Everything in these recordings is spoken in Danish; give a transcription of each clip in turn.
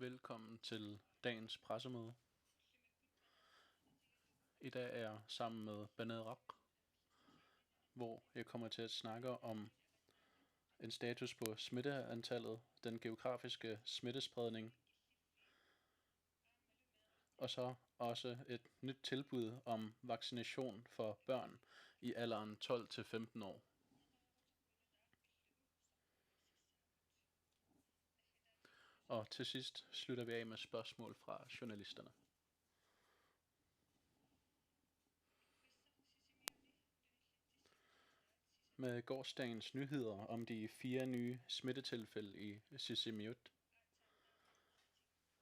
Velkommen til dagens pressemøde. I dag er jeg sammen med Bernard, hvor jeg kommer til at snakke om en status på smitteantallet, den geografiske smittespredning, og så også et nyt tilbud om vaccination for børn i alderen 12 til 15 år. Og til sidst slutter vi af med spørgsmål fra journalisterne. Med gårsdagens nyheder om de 4 nye smittetilfælde i Sisimiut,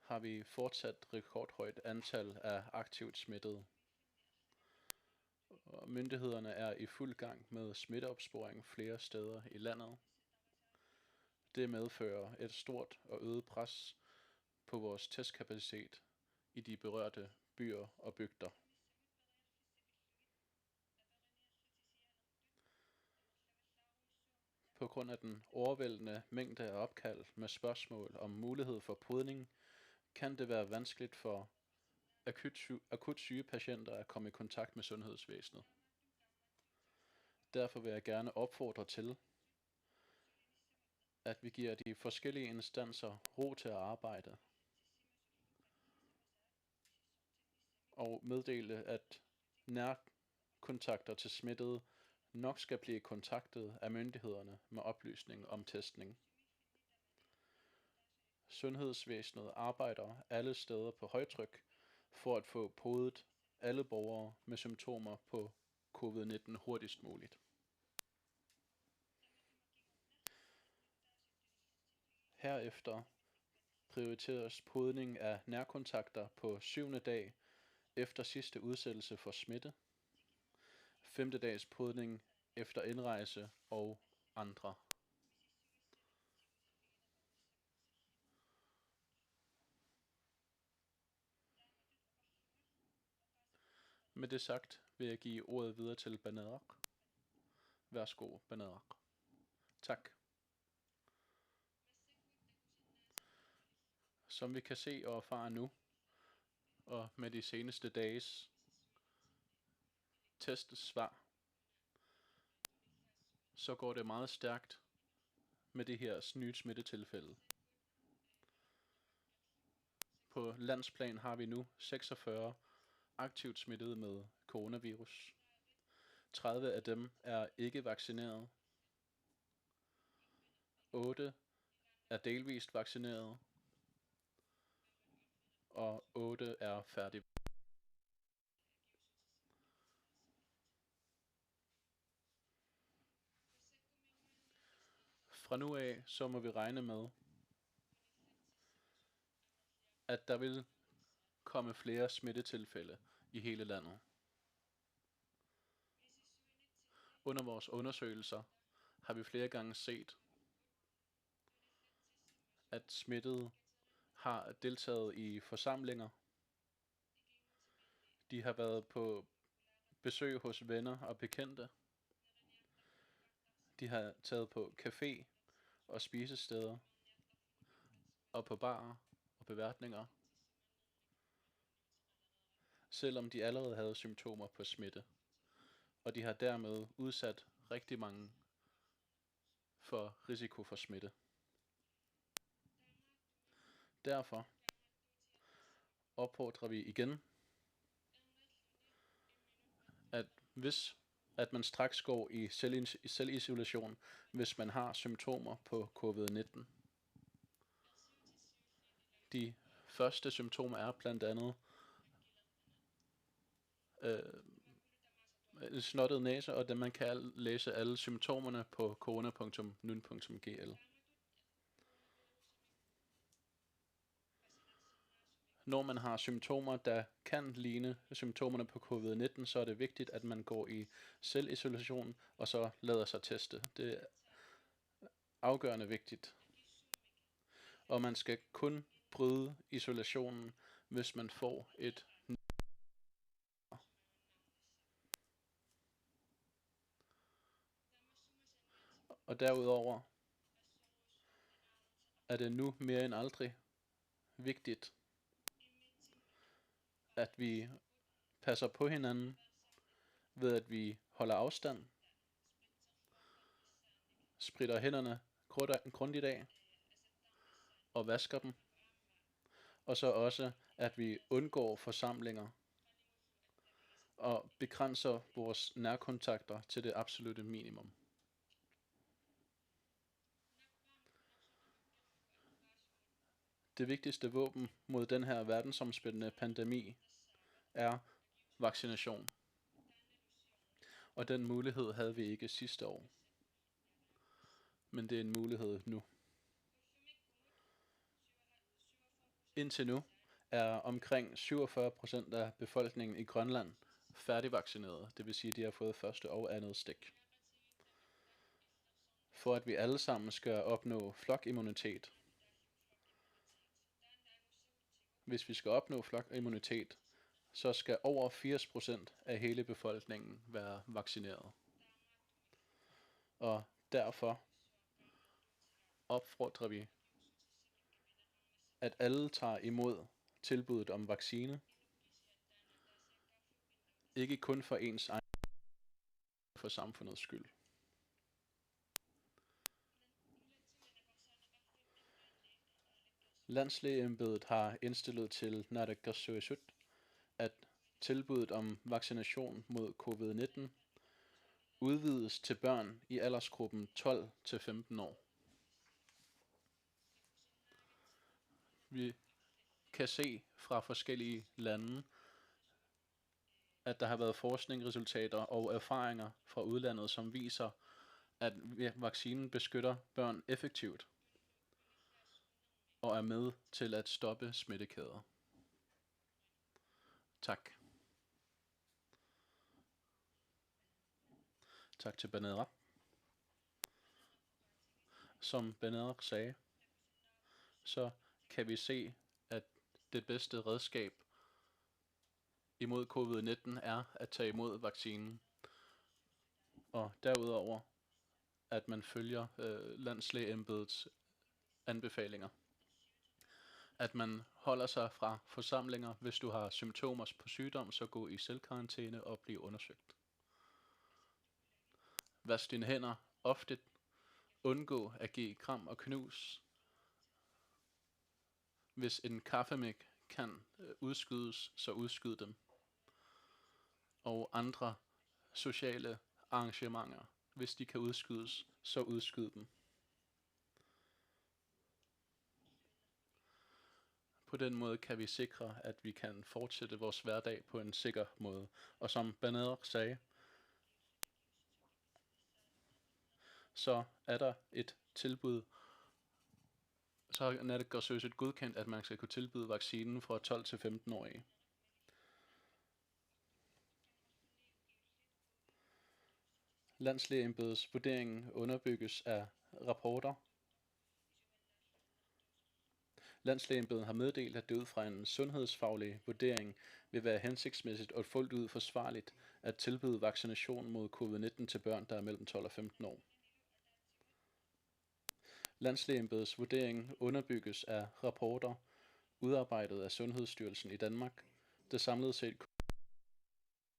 har vi fortsat rekordhøjt antal af aktivt smittede. Og myndighederne er i fuld gang med smitteopsporing flere steder i landet. Det medfører et stort og øget pres på vores testkapacitet i de berørte byer og bygder. På grund af den overvældende mængde af opkald med spørgsmål om mulighed for podning, kan det være vanskeligt for akut syge patienter at komme i kontakt med sundhedsvæsenet. Derfor vil jeg gerne opfordre til, at vi giver de forskellige instanser ro til at arbejde, og meddele, at nærkontakter til smittede nok skal blive kontaktet af myndighederne med oplysning om testning. Sundhedsvæsenet arbejder alle steder på højtryk for at få podet alle borgere med symptomer på covid-19 hurtigst muligt. Herefter prioriteres podning af nærkontakter på 7. dag efter sidste udsættelse for smitte, 5. dags podning efter indrejse og andre. Med det sagt vil jeg give ordet videre til Bernard. Værsgo, Bernard. Tak. Som vi kan se og erfare nu, og med de seneste dages testsvar, så går det meget stærkt med det her nye smittetilfælde. På landsplan har vi nu 46 aktivt smittede med coronavirus. 30 af dem er ikke vaccineret. 8 er delvist vaccineret. Og 8 er færdig. Fra nu af, så må vi regne med, at der vil komme flere smittetilfælde i hele landet. Under vores undersøgelser har vi flere gange set, at smittede har deltaget i forsamlinger. De har været på besøg hos venner og bekendte. De har taget på café og spisesteder og på barer og beværtninger, selvom de allerede havde symptomer på smitte, og de har dermed udsat rigtig mange for risiko for smitte. Derfor opfordrer vi igen, at man straks går i selvisolation, hvis man har symptomer på covid-19. De første symptomer er blandt andet snottet næse, og det man kan læse alle symptomerne på corona.nun.gl. Når man har symptomer, der kan ligne symptomerne på covid-19, så er det vigtigt, at man går i selvisolation og så lader sig teste. Det er afgørende vigtigt. Og man skal kun bryde isolationen, hvis man får et og derudover er det nu mere end aldrig vigtigt, at vi passer på hinanden ved, at vi holder afstand, spritter hænderne grundigt af og vasker dem, og så også, at vi undgår forsamlinger og begrænser vores nærkontakter til det absolute minimum. Det vigtigste våben mod den her verdensomspændende pandemi er vaccination. Og den mulighed havde vi ikke sidste år. Men det er en mulighed nu. Indtil nu er omkring 47% af befolkningen i Grønland færdigvaccineret. Det vil sige, at de har fået første og andet stik. For at vi alle sammen skal opnå flokimmunitet. Hvis vi skal opnå flokimmunitet, så skal over 80% af hele befolkningen være vaccineret. Og derfor opfordrer vi, at alle tager imod tilbuddet om vaccine. Ikke kun for ens egen, for samfundets skyld. Landslægeembedet har indstillet til Naalakkersuisut, at tilbuddet om vaccination mod covid-19 udvides til børn i aldersgruppen 12-15 år. Vi kan se fra forskellige lande, at der har været forskningsresultater og erfaringer fra udlandet, som viser, at vaccinen beskytter børn effektivt og er med til at stoppe smittekæder. Tak. Tak til Banerak. Som Banerak sagde, så kan vi se, at det bedste redskab imod covid-19 er at tage imod vaccinen. Og derudover, at man følger landslægeembedets anbefalinger. At man holder sig fra forsamlinger. Hvis du har symptomer på sygdom, så gå i selvkarantæne og bliv undersøgt. Vask dine hænder ofte. Undgå at give kram og knus. Hvis en kaffemæk kan udskydes, så udskyd dem. Og andre sociale arrangementer, hvis de kan udskydes, så udskyd dem. På den måde kan vi sikre, at vi kan fortsætte vores hverdag på en sikker måde. Og som Banerak sagde, så er der et tilbud, så har Naalakkersuisut godkendt, at man skal kunne tilbyde vaccinen fra 12-15-årige. Landslægeembedets vurdering underbygges af rapporter. Landslægeembedet har meddelt, at det ud fra en sundhedsfaglig vurdering vil være hensigtsmæssigt og fuldt ud forsvarligt at tilbyde vaccination mod covid-19 til børn, der er mellem 12 og 15 år. Landslægeembedets vurdering underbygges af rapporter udarbejdet af Sundhedsstyrelsen i Danmark, der samlet set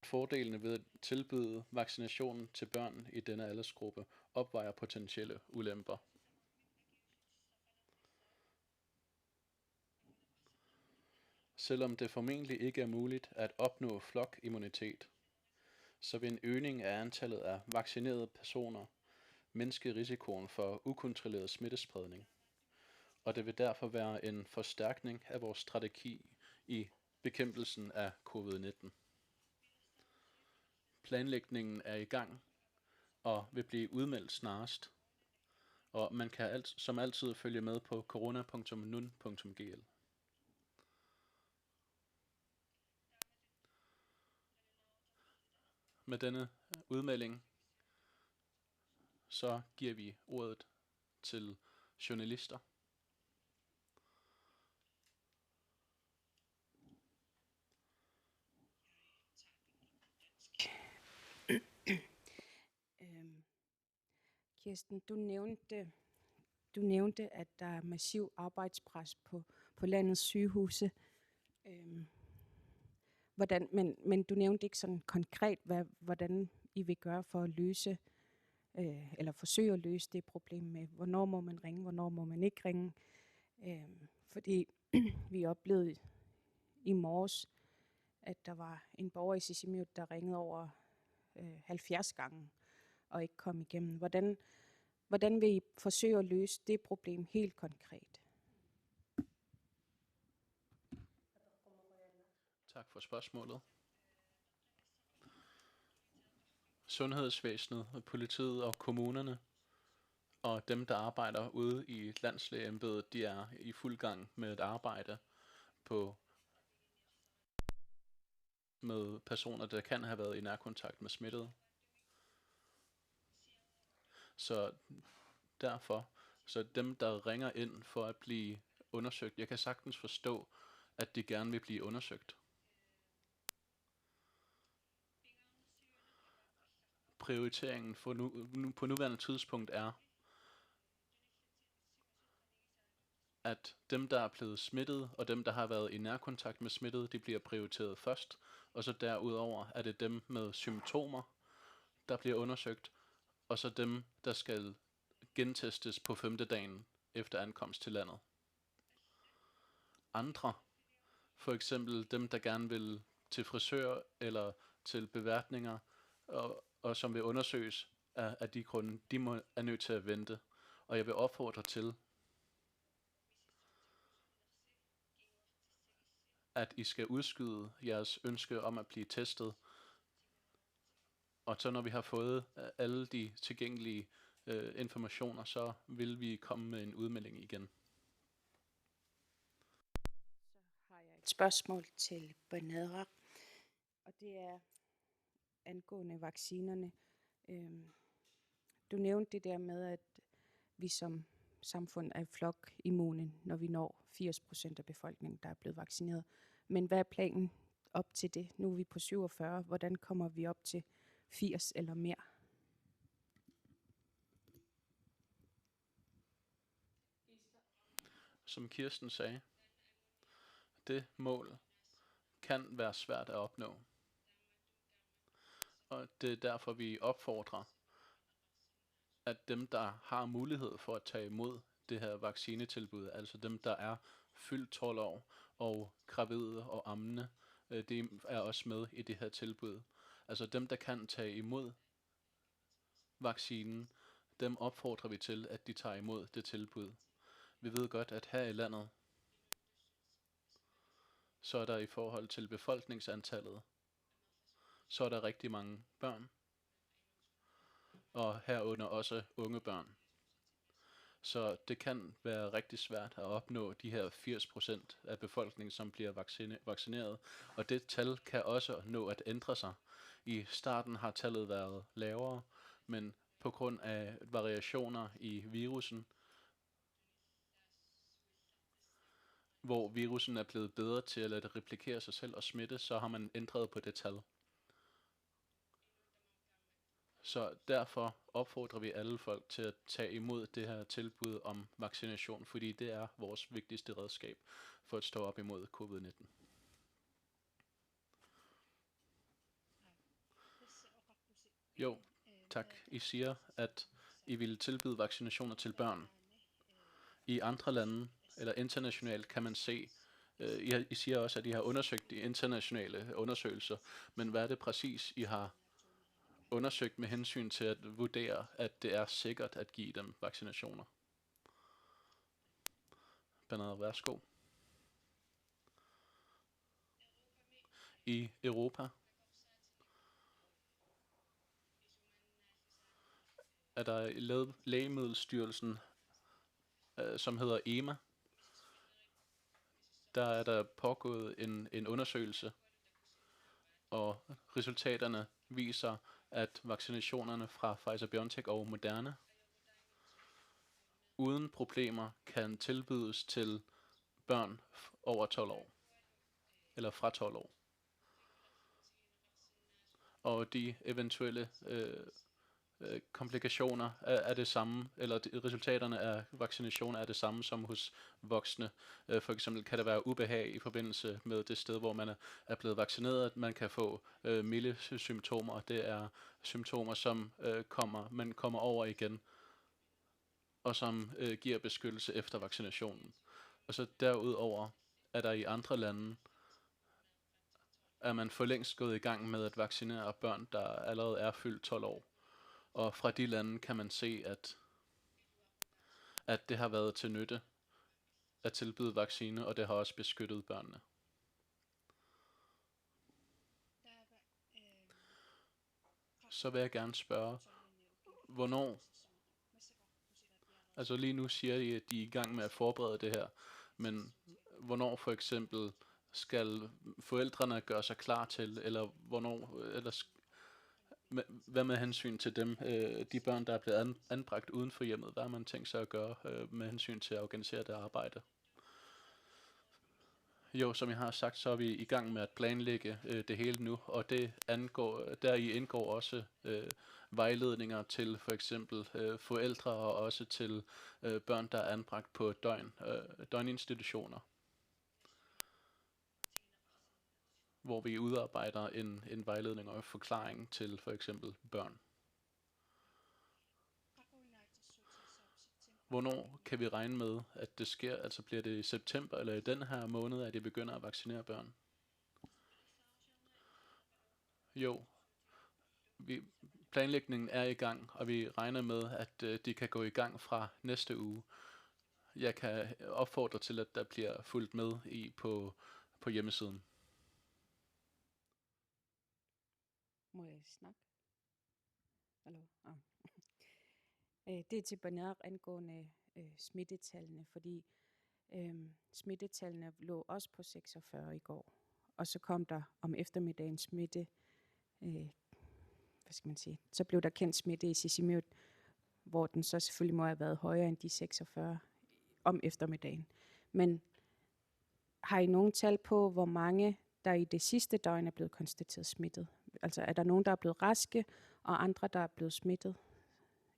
fordelene ved at tilbyde vaccination til børn i denne aldersgruppe opvejer potentielle ulemper. Selvom det formentlig ikke er muligt at opnå flokimmunitet, så vil en øgning af antallet af vaccinerede personer mindske risikoen for ukontrolleret smittespredning, og det vil derfor være en forstærkning af vores strategi i bekæmpelsen af covid-19. Planlægningen er i gang og vil blive udmeldt snarest, og man kan som altid følge med på corona.nun.gl. Med denne udmelding, så giver vi ordet til journalister. Kirsten, du nævnte, at der er massiv arbejdspres på landets sygehuse. Men du nævnte ikke sådan konkret, hvordan I vil gøre for at løse, eller forsøge at løse det problem med, hvornår må man ringe, hvornår må man ikke ringe. Fordi vi oplevede i morges, at der var en borger i Sisimiut, der ringede over 70 gange og ikke kom igennem. Hvordan vil I forsøge at løse det problem helt konkret? Tak for spørgsmålet. Sundhedsvæsenet, politiet og kommunerne og dem, der arbejder ude i landslægeembedet, de er i fuld gang med et arbejde med personer, der kan have været i nærkontakt med smittede. Så derfor, så dem, der ringer ind for at blive undersøgt, jeg kan sagtens forstå, at de gerne vil blive undersøgt. Prioriteringen på nuværende tidspunkt er, at dem, der er blevet smittet, og dem, der har været i nærkontakt med smittet, de bliver prioriteret først, og så derudover er det dem med symptomer, der bliver undersøgt, og så dem, der skal gentestes på 5. dagen efter ankomst til landet. Andre, for eksempel dem, der gerne vil til frisør eller til beværtninger, og som vil undersøges af de grunde, de er nødt til at vente. Og jeg vil opfordre til, at I skal udskyde jeres ønske om at blive testet. Og så når vi har fået alle de tilgængelige informationer, så vil vi komme med en udmelding igen. Så har jeg et spørgsmål til Banadra, og det er angående vaccinerne. Du nævnte det der med, at vi som samfund er flokimmune, når vi når 80% af befolkningen, der er blevet vaccineret. Men hvad er planen op til det? Nu er vi på 47. Hvordan kommer vi op til 80 eller mere? Som Kirsten sagde, det mål kan være svært at opnå. Og det er derfor, vi opfordrer, at dem, der har mulighed for at tage imod det her vaccinetilbud, altså dem, der er fyldt 12 år og gravide og ammende, det er også med i det her tilbud. Altså dem, der kan tage imod vaccinen, dem opfordrer vi til, at de tager imod det tilbud. Vi ved godt, at her i landet, så er der i forhold til befolkningsantallet, så er der rigtig mange børn, og herunder også unge børn. Så det kan være rigtig svært at opnå de her 80% af befolkningen, som bliver vaccineret. Og det tal kan også nå at ændre sig. I starten har tallet været lavere, men på grund af variationer i virusen, hvor virusen er blevet bedre til at lade det replikere sig selv og smitte, så har man ændret på det tal. Så derfor opfordrer vi alle folk til at tage imod det her tilbud om vaccination, fordi det er vores vigtigste redskab for at stå op imod covid-19. Jo, tak. I siger, at I vil tilbyde vaccinationer til børn. I andre lande, eller internationalt, kan man se, I siger også, at I har undersøgt de internationale undersøgelser, men hvad er det præcis, I har undersøgt med hensyn til at vurdere, at det er sikkert at give dem vaccinationer? Bernard, værsgo. I Europa er der Lægemiddelstyrelsen, som hedder EMA. Der er der pågået en undersøgelse, og resultaterne viser, at vaccinationerne fra Pfizer-BioNTech og Moderna uden problemer kan tilbydes til børn over 12 år, eller fra 12 år. Og de eventuelle komplikationer er det samme, eller resultaterne af vaccination er det samme som hos voksne. For eksempel kan der være ubehag i forbindelse med det sted, hvor man er blevet vaccineret, at man kan få milde symptomer. Det er symptomer, som man kommer over igen, og som giver beskyttelse efter vaccinationen. Og så derudover er der i andre lande, er man for længst gået i gang med at vaccinere børn, der allerede er fyldt 12 år. Og fra de lande kan man se, at det har været til nytte at tilbyde vaccine, og det har også beskyttet børnene. Så vil jeg gerne spørge, hvornår, altså lige nu siger de, at de er i gang med at forberede det her, men hvornår for eksempel skal forældrene gøre sig klar til, eller hvornår, eller hvad med hensyn til dem, de børn, der er blevet anbragt uden for hjemmet, hvad har man tænkt sig at gøre med hensyn til at organisere det arbejde? Jo, som jeg har sagt, så er vi i gang med at planlægge det hele nu, og deri indgår også vejledninger til for eksempel forældre og også til børn, der er anbragt på døgninstitutioner, hvor vi udarbejder en vejledning og forklaring til for eksempel børn. Hvornår kan vi regne med, at det sker? Altså bliver det i september eller i den her måned, at de begynder at vaccinere børn? Jo, planlægningen er i gang, og vi regner med, at de kan gå i gang fra næste uge. Jeg kan opfordre til, at der bliver fulgt med på hjemmesiden. Må jeg snakke? Hallo? Det er til Bernard angående smittetallene, fordi smittetallene lå også på 46 i går. Og så kom der om eftermiddagen smitte, hvad skal man sige, så blev der kendt smitte i Sisimiut, hvor den så selvfølgelig må have været højere end de 46 om eftermiddagen. Men har I nogen tal på, hvor mange der i det sidste døgn er blevet konstateret smittet? Altså er der nogen, der er blevet raske, og andre, der er blevet smittet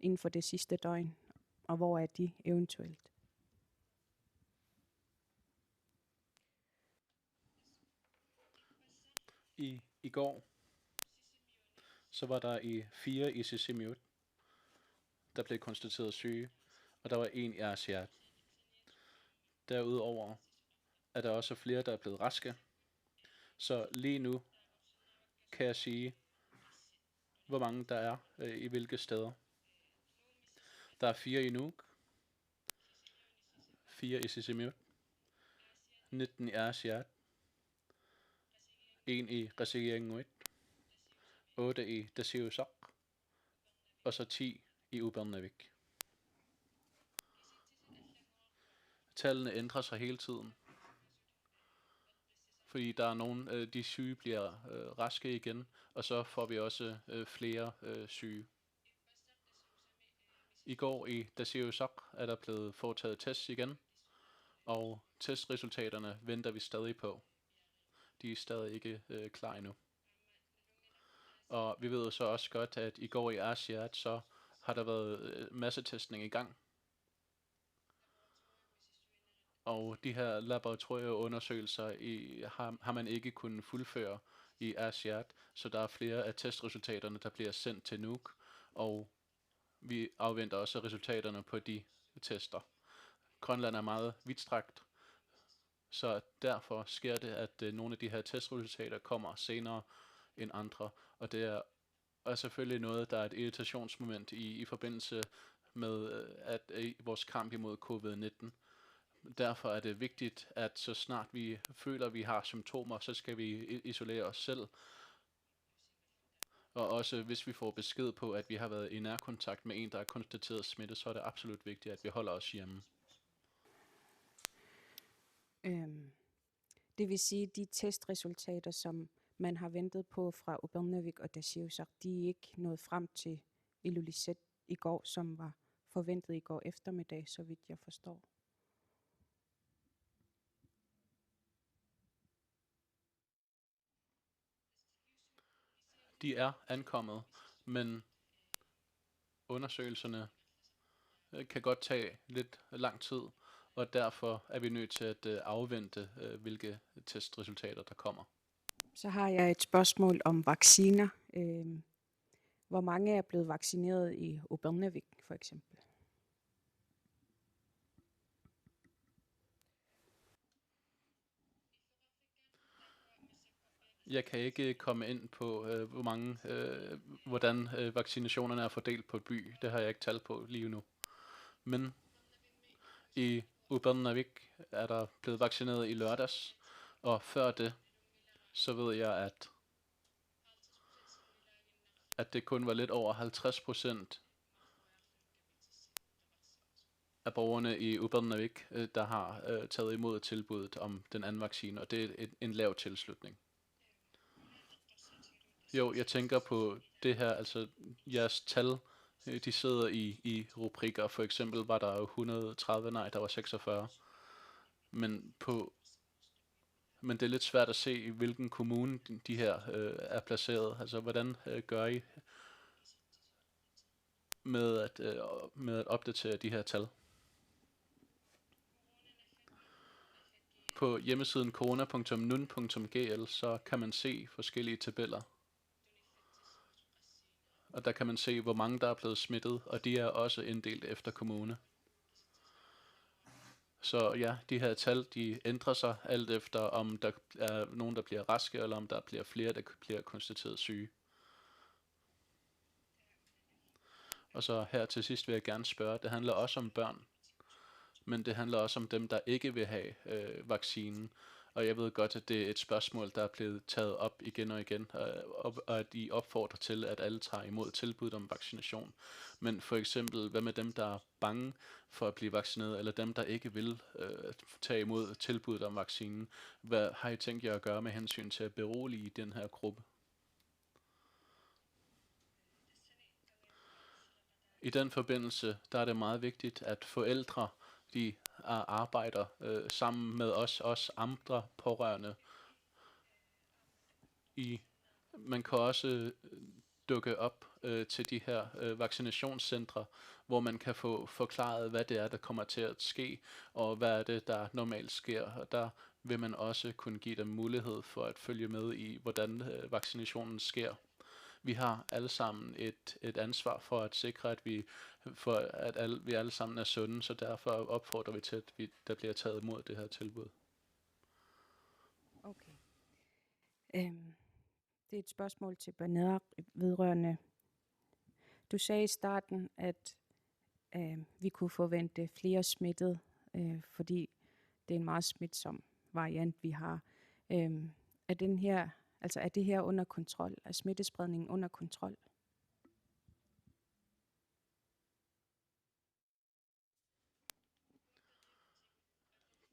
inden for det sidste døgn? Og hvor er de eventuelt? I går, så var der 4 i Sisimiut, der blev konstateret syge, og der var 1 i Asiat. Derudover er der også flere, der er blevet raske. Så lige nu kan jeg sige, hvor mange der er i hvilke steder. Der er 4 i Nuuk, 4 i Sisimiut, 19 i Asiat, 1 i Qasigiannguit, 8 i Tasiusaq, og så 10 i Upernavik. Tallene ændrer sig hele tiden, fordi der er nogle, de syge bliver raske igen, og så får vi også flere syge. I går i Tasiusaq er der blevet foretaget tests igen, og testresultaterne venter vi stadig på. De er stadig ikke klar endnu. Og vi ved så også godt, at i går i Asiat, så har der været massetestning i gang. Og de her laboratorieundersøgelser har man ikke kunnet fuldføre i Asiat, så der er flere af testresultaterne, der bliver sendt til Nuuk, og vi afventer også resultaterne på de tester. Grønland er meget vidtstrakt, så derfor sker det, at nogle af de her testresultater kommer senere end andre, og det er selvfølgelig noget, der er et irritationsmoment i forbindelse med vores kamp imod covid-19. Derfor er det vigtigt, at så snart vi føler, at vi har symptomer, så skal vi isolere os selv. Og også hvis vi får besked på, at vi har været i nærkontakt med en, der er konstateret smittet, så er det absolut vigtigt, at vi holder os hjemme. Det vil sige, at de testresultater, som man har ventet på fra Upernavik og Tasiusaq, de er ikke nået frem til Ilulissat i går, som var forventet i går eftermiddag, så vidt jeg forstår. De er ankommet, men undersøgelserne kan godt tage lidt lang tid, og derfor er vi nødt til at afvente, hvilke testresultater der kommer. Så har jeg et spørgsmål om vacciner. Hvor mange er blevet vaccineret i Upernavik for eksempel? Jeg kan ikke komme ind på, hvordan vaccinationerne er fordelt på by. Det har jeg ikke tal på lige nu. Men i Upernavik er der blevet vaccineret i lørdags, og før det, så ved jeg, at det kun var lidt over 50% af borgerne i Upernavik, der har taget imod tilbuddet om den anden vaccine, og det er en lav tilslutning. Jo, jeg tænker på det her, altså jeres tal, de sidder i rubrikker. For eksempel var der jo 130, nej, der var 46. Men det er lidt svært at se, i hvilken kommune de her er placeret. Altså, hvordan gør I med at opdatere de her tal? På hjemmesiden corona.nun.gl, så kan man se forskellige tabeller. Og der kan man se, hvor mange der er blevet smittet, og de er også inddelt efter kommune. Så ja, de her tal, de ændrer sig alt efter, om der er nogen, der bliver raske, eller om der bliver flere, der bliver konstateret syge. Og så her til sidst vil jeg gerne spørge, det handler også om børn, men det handler også om dem, der ikke vil have vaccinen. Og jeg ved godt, at det er et spørgsmål, der er blevet taget op igen og igen, og at I opfordrer til, at alle tager imod tilbud om vaccination. Men for eksempel, hvad med dem, der er bange for at blive vaccineret, eller dem, der ikke vil tage imod tilbuddet om vaccinen? Hvad har I tænkt jer at gøre med hensyn til at berolige den her gruppe? I den forbindelse, der er det meget vigtigt, at forældre, de arbejder sammen med os andre pårørende. Man kan også dukke op til de her vaccinationscentre, hvor man kan få forklaret, hvad det er, der kommer til at ske, og hvad er det, der normalt sker. Og der vil man også kunne give dem mulighed for at følge med i, hvordan vaccinationen sker. Vi har alle sammen et ansvar for at sikre, at vi alle sammen er sunde, så derfor opfordrer vi til, at der bliver taget imod det her tilbud. Okay. Det er et spørgsmål til Bernard vedrørende. Du sagde i starten, at vi kunne forvente flere smittede, fordi det er en meget smitsom variant, vi har. Er det her under kontrol? Er smittespredningen under kontrol?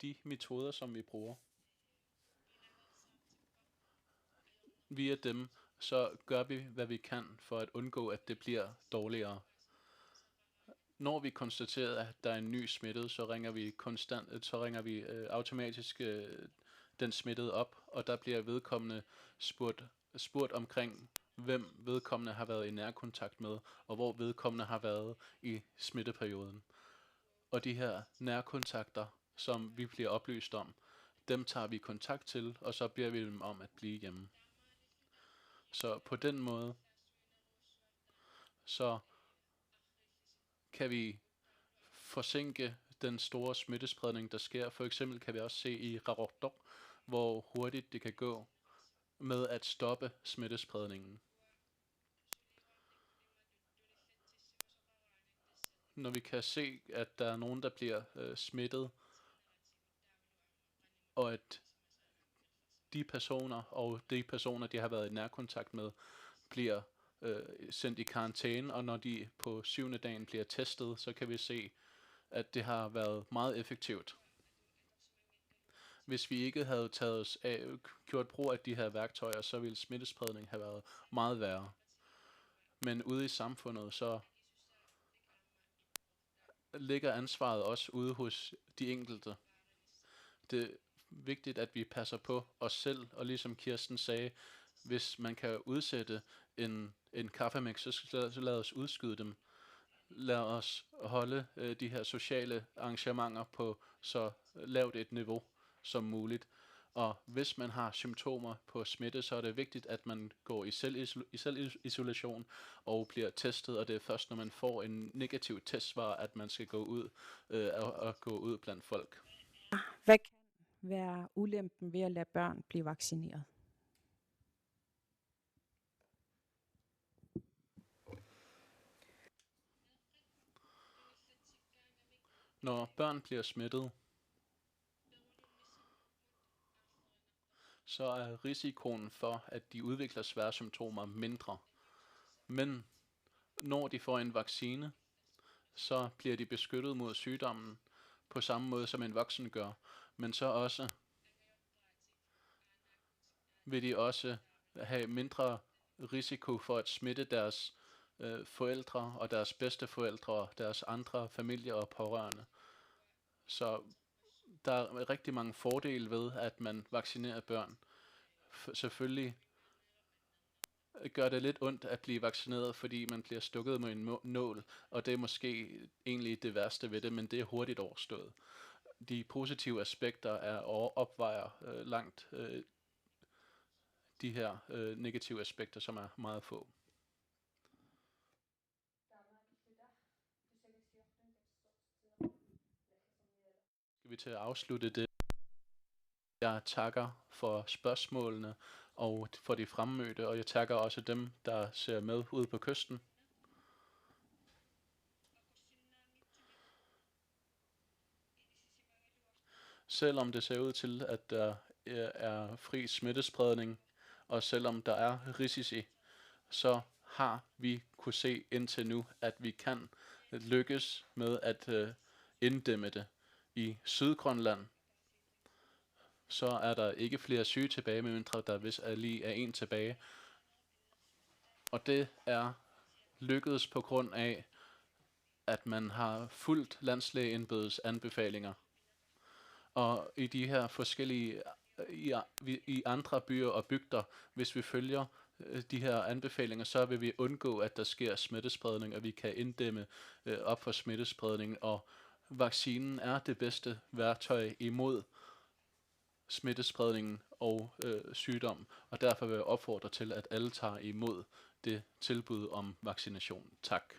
De metoder, som vi bruger, via dem, så gør vi, hvad vi kan for at undgå, at det bliver dårligere. Når vi konstaterer, at der er en ny smittet, så ringer vi automatisk den smittede op, og der bliver vedkommende spurgt omkring, hvem vedkommende har været i nærkontakt med, og hvor vedkommende har været i smitteperioden. Og de her nærkontakter, som vi bliver oplyst om, dem tager vi kontakt til, og så beder vi dem om at blive hjemme. Så på den måde, så kan vi forsinke den store smittespredning, der sker. For eksempel kan vi også se i Qaqortoq, hvor hurtigt det kan gå med at stoppe smittespredningen. Når vi kan se, at der er nogen, der bliver smittet, og at de personer, de har været i nærkontakt med, bliver sendt i karantæne, og når de på 7. dagen bliver testet, så kan vi se, at det har været meget effektivt. Hvis vi ikke havde gjort brug af de her værktøjer, så ville smittespredningen have været meget værre. Men ude i samfundet, så ligger ansvaret også ude hos de enkelte. Det er vigtigt, at vi passer på os selv, og ligesom Kirsten sagde, hvis man kan udsætte en kaffemix, så lad os udskyde dem. lad os holde de her sociale arrangementer på så lavt et niveau som muligt. Og hvis man har symptomer på smitte, så er det vigtigt, at man går i selvisolation og bliver testet, og det er først, når man får en negativ testsvar, at man skal gå ud og gå ud blandt folk. Hvad kan være ulempen ved at lade børn blive vaccineret? Når børn bliver smittet, så er risikoen for, at de udvikler svære symptomer mindre. Men når de får en vaccine, så bliver de beskyttet mod sygdommen på samme måde som en voksen gør. Men så også vil de også have mindre risiko for at smitte deres forældre og deres bedsteforældre og deres andre familier og pårørende. Så der er rigtig mange fordele ved, at man vaccinerer børn. Selvfølgelig gør det lidt ondt at blive vaccineret, fordi man bliver stukket med en nål, og det er måske egentlig det værste ved det, men det er hurtigt overstået. De positive aspekter er opvejer langt de her negative aspekter, som er meget få. Skal vi til at afslutte det? Jeg takker for spørgsmålene og for de fremmødte, og jeg takker også dem, der ser med ude på kysten. Selvom det ser ud til, at der er fri smittespredning, og selvom der er risici, så har vi kunne se indtil nu, at vi kan lykkes med at inddæmme det. I Sydgrønland, så er der ikke flere syge tilbage, medmindre der vist lige er en tilbage. Og det er lykkedes på grund af, at man har fulgt landslægeembedets anbefalinger. Og i de her forskellige, i andre byer og bygder, hvis vi følger de her anbefalinger, så vil vi undgå, at der sker smittespredning, og vi kan inddæmme op for smittespredning. Og vaccinen er det bedste værktøj imod smittespredningen og sygdom, og derfor vil jeg opfordre til, at alle tager imod det tilbud om vaccination. Tak.